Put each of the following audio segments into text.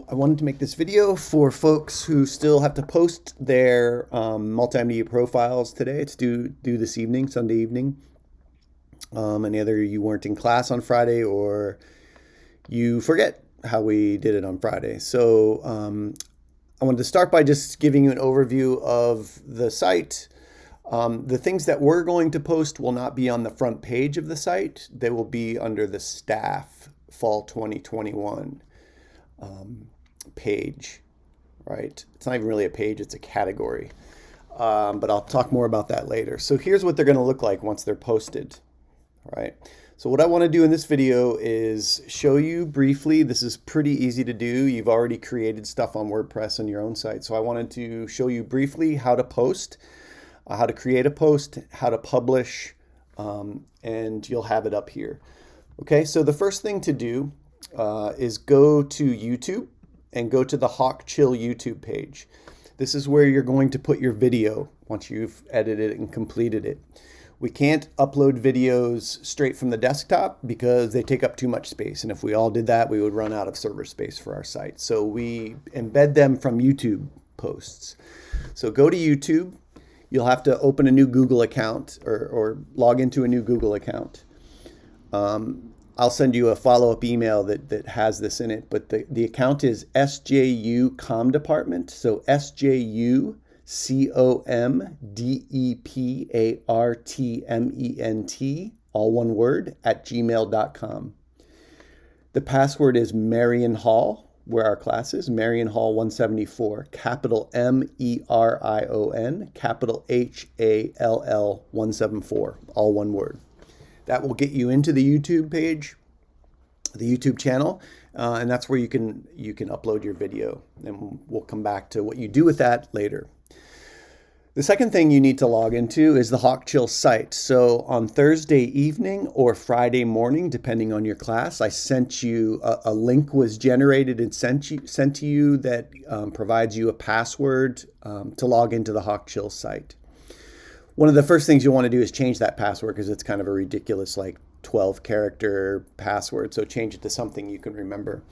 I wanted to make this video for folks who still have to post their multimedia profiles today. It's due this evening, Sunday evening. And either you weren't in class on Friday or you forget how we did it on Friday. So I wanted to start by just giving you an overview of the site. The things that we're going to post will not be on the front page of the site. They will be under the Staff Fall 2021 page, right? It's not even really a page, it's a category. But I'll talk more about that later. So here's what they're going to look like once they're posted, right? So what I want to do in this video is show you briefly. This is pretty easy to do. You've already created stuff on WordPress on your own site. So I wanted to show you briefly how to post, how to create a post, how to publish, and you'll have it up here. Okay, so the first thing to do is go to YouTube and go to the Hawkchill YouTube page. This is where you're going to put your video once you've edited it and completed it. We can't upload videos straight from the desktop because they take up too much space. And if we all did that, we would run out of server space for our site. So we embed them from YouTube posts. So go to YouTube. You'll have to open a new Google account or log into a new Google account. I'll send you a follow-up email that has this in it, but the account is SJU Com Department. So SJUCOMDEPARTMENT, all one word, @gmail.com. The password is Marion Hall, where our class is, Marion Hall 174, capital MERION, capital HALL 174, all one word. That will get you into the YouTube page, the YouTube channel, and that's where you can upload your video. And we'll come back to what you do with that later. The second thing you need to log into is the Hawkchill site. So on Thursday evening or Friday morning, depending on your class, I sent you a link was generated and sent to you that provides you a password to log into the Hawkchill site. One of the first things you'll want to do is change that password because it's kind of a ridiculous 12-character password. So change it to something you can remember.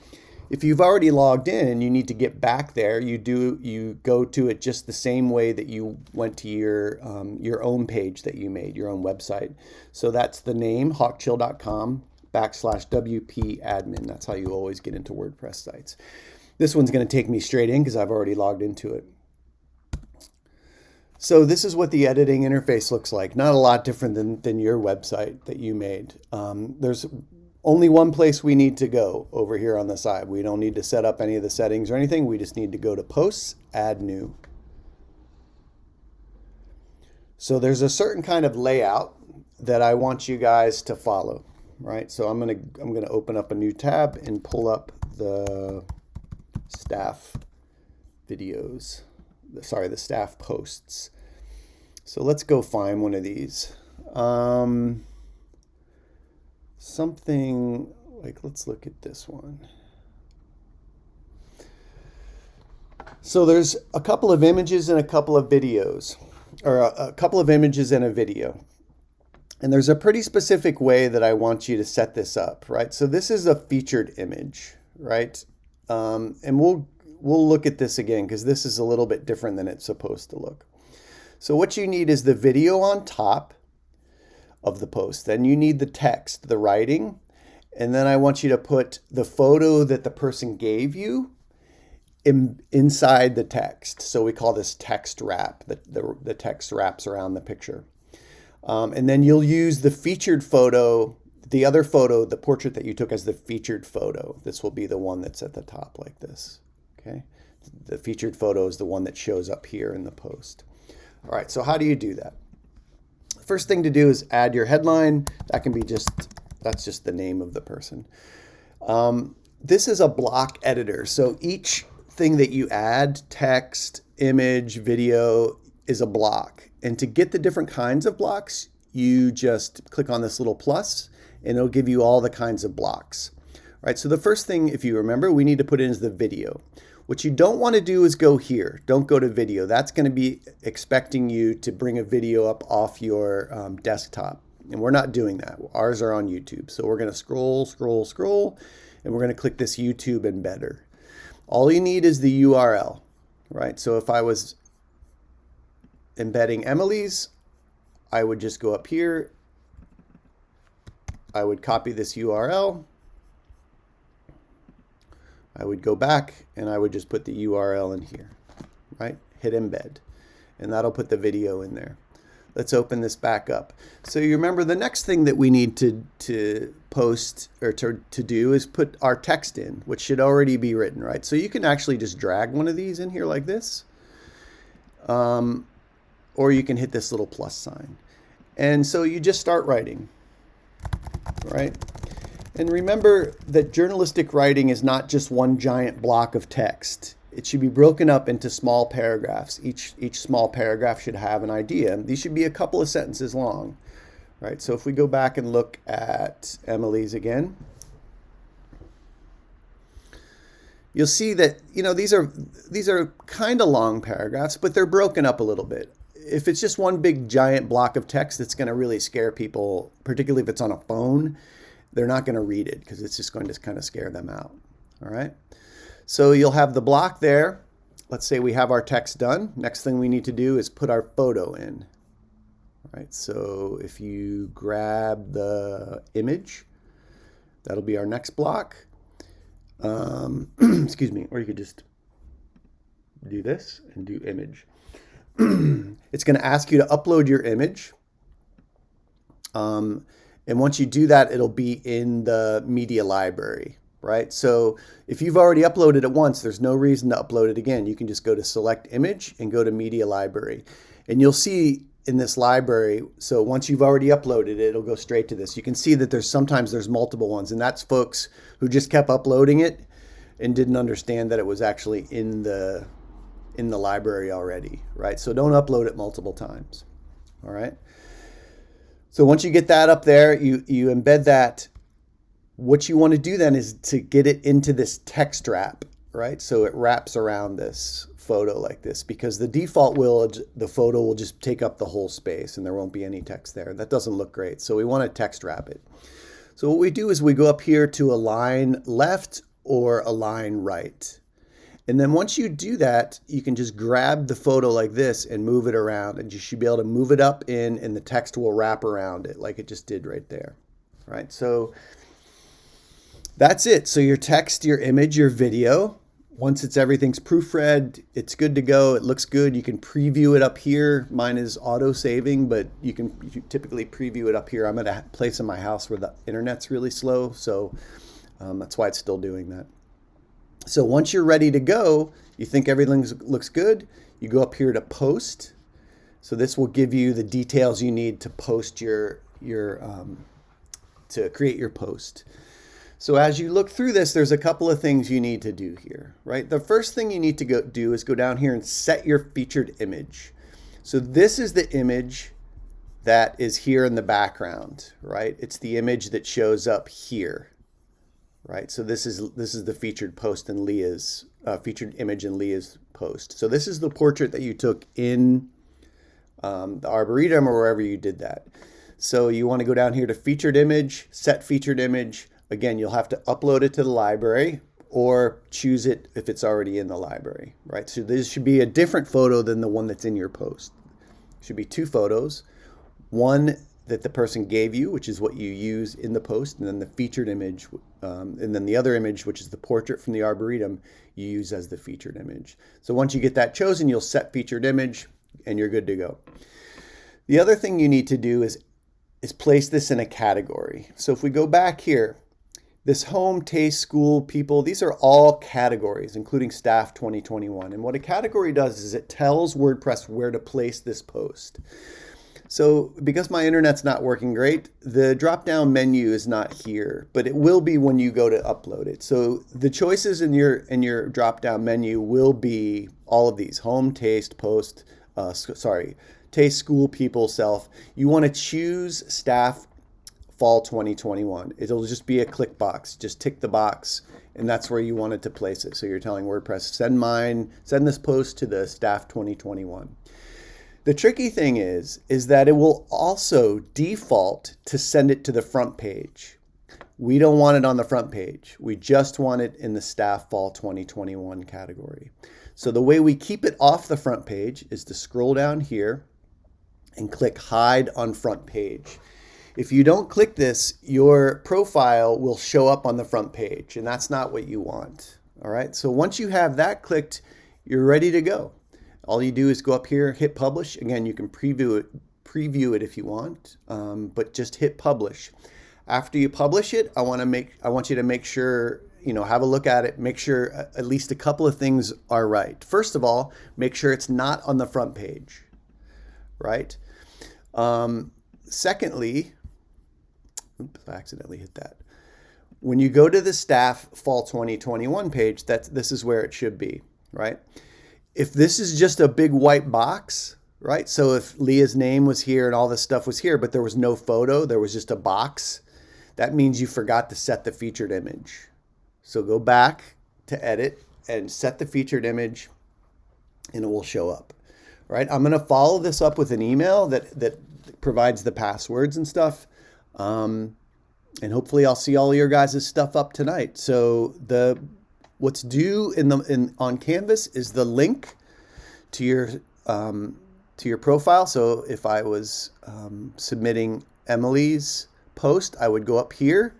If you've already logged in and you need to get back there, you go to it just the same way that you went to your own page that you made, your own website. So that's the name, hawkchill.com/WP admin. That's how you always get into WordPress sites. This one's going to take me straight in because I've already logged into it. So this is what the editing interface looks like. Not a lot different than your website that you made. There's only one place we need to go over here on the side. We don't need to set up any of the settings or anything. We just need to go to Posts, Add New. So there's a certain kind of layout that I want you guys to follow, right? So I'm gonna open up a new tab and pull up the staff videos. Sorry, the staff posts. So let's go find one of these. Something like, let's look at this one. So there's a couple of images and a couple of videos, or a couple of images and a video. And there's a pretty specific way that I want you to set this up, right? So this is a featured image, right? And we'll look at this again because this is a little bit different than it's supposed to look. So what you need is the video on top of the post. Then you need the text, the writing. And then I want you to put the photo that the person gave you inside the text. So we call this text wrap. The text wraps around the picture. And then you'll use the featured photo, the other photo, the portrait that you took as the featured photo. This will be the one that's at the top like this. Okay, the featured photo is the one that shows up here in the post. All right, so how do you do that? First thing to do is add your headline. That can be that's just the name of the person. This is a block editor. So each thing that you add, text, image, video, is a block. And to get the different kinds of blocks, you just click on this little plus and it'll give you all the kinds of blocks. All right, so the first thing, if you remember, we need to put in is the video. What you don't want to do is go here. Don't go to video. That's going to be expecting you to bring a video up off your desktop. And we're not doing that. Ours are on YouTube. So we're going to scroll, and we're going to click this YouTube embedder. All you need is the URL, right? So if I was embedding Emily's, I would just go up here. I would copy this URL. I would go back and I would just put the URL in here, right? Hit embed, and that'll put the video in there. Let's open this back up. So you remember the next thing that we need to post or to do is put our text in, which should already be written, right? So you can actually just drag one of these in here like this, or you can hit this little plus sign. And so you just start writing, right? And remember that journalistic writing is not just one giant block of text. It should be broken up into small paragraphs. Each small paragraph should have an idea. These should be a couple of sentences long, right? So if we go back and look at Emily's again, you'll see that, you know, these are kind of long paragraphs, but they're broken up a little bit. If it's just one big giant block of text, it's going to really scare people, particularly if it's on a phone. They're not going to read it because it's just going to kind of scare them out. All right. So you'll have the block there. Let's say we have our text done. Next thing we need to do is put our photo in. All right. So if you grab the image, that'll be our next block. Excuse me. Or you could just do this and do image. It's going to ask you to upload your image. And once you do that, it'll be in the media library, right? So if you've already uploaded it once, there's no reason to upload it again. You can just go to select image and go to media library. And you'll see in this library, so once you've already uploaded it, it'll go straight to this. You can see that sometimes there's multiple ones, and that's folks who just kept uploading it and didn't understand that it was actually in the library already, right? So don't upload it multiple times, all right? So once you get that up there, you embed that. What you want to do then is to get it into this text wrap, right? So it wraps around this photo like this, because the default the photo will just take up the whole space and there won't be any text there. That doesn't look great. So we want to text wrap it. So what we do is we go up here to align left or align right. And then once you do that, you can just grab the photo like this and move it around, and you should be able to move it up in, and the text will wrap around it like it just did right there, right? So that's it. So your text, your image, your video, once everything's proofread, it's good to go. It looks good. You can preview it up here. Mine is auto saving, but you typically preview it up here. I'm at a place in my house where the internet's really slow, so that's why it's still doing that. So once you're ready to go, you think everything looks good, you go up here to post. So this will give you the details you need to post to create your post. So as you look through this, there's a couple of things you need to do here, right? The first thing you need to do is go down here and set your featured image. So this is the image that is here in the background, right? It's the image that shows up here. Right, so this is the featured post in Leah's featured image in Leah's post. So this is the portrait that you took in the Arboretum or wherever you did that. So you want to go down here to featured image, set featured image. Again, you'll have to upload it to the library or choose it if it's already in the library. Right, so this should be a different photo than the one that's in your post. It should be two photos, one that the person gave you, which is what you use in the post, and then the featured image, and then the other image, which is the portrait from the Arboretum, you use as the featured image. So once you get that chosen, you'll set featured image, and you're good to go. The other thing you need to do is place this in a category. So if we go back here, this home, taste, school, people, these are all categories, including staff 2021. And what a category does is it tells WordPress where to place this post. So because my internet's not working great, the drop-down menu is not here, but it will be when you go to upload it. So the choices in your drop-down menu will be all of these: home, taste, post, taste, school, people, self. You want to choose staff fall 2021. It'll just be a click box. Just tick the box, and that's where you want it to place it. So you're telling WordPress, send this post to the staff 2021. The tricky thing is that it will also default to send it to the front page. We don't want it on the front page. We just want it in the Staff Fall 2021 category. So the way we keep it off the front page is to scroll down here and click Hide on Front Page. If you don't click this, your profile will show up on the front page, and that's not what you want. All right, so once you have that clicked, you're ready to go. All you do is go up here, hit publish. Again, you can preview it if you want, but just hit publish. After you publish it, I want you to make sure, have a look at it, make sure at least a couple of things are right. First of all, make sure it's not on the front page, right? Secondly, oops, I accidentally hit that. When you go to the Staff Fall 2021 page, this is where it should be, right? If this is just a big white box, right? So if Leah's name was here and all this stuff was here, but there was no photo, there was just a box, that means you forgot to set the featured image. So go back to edit and set the featured image and it will show up, right? I'm going to follow this up with an email that provides the passwords and stuff. And hopefully I'll see all your guys' stuff up tonight. So what's due on Canvas is the link to your profile. So if I was submitting Emily's post, I would go up here.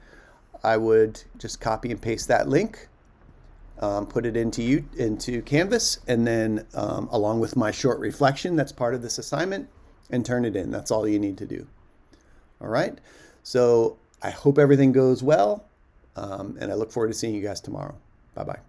I would just copy and paste that link, put it into Canvas, and then along with my short reflection that's part of this assignment, and turn it in. That's all you need to do. All right. So I hope everything goes well, and I look forward to seeing you guys tomorrow. Bye-bye.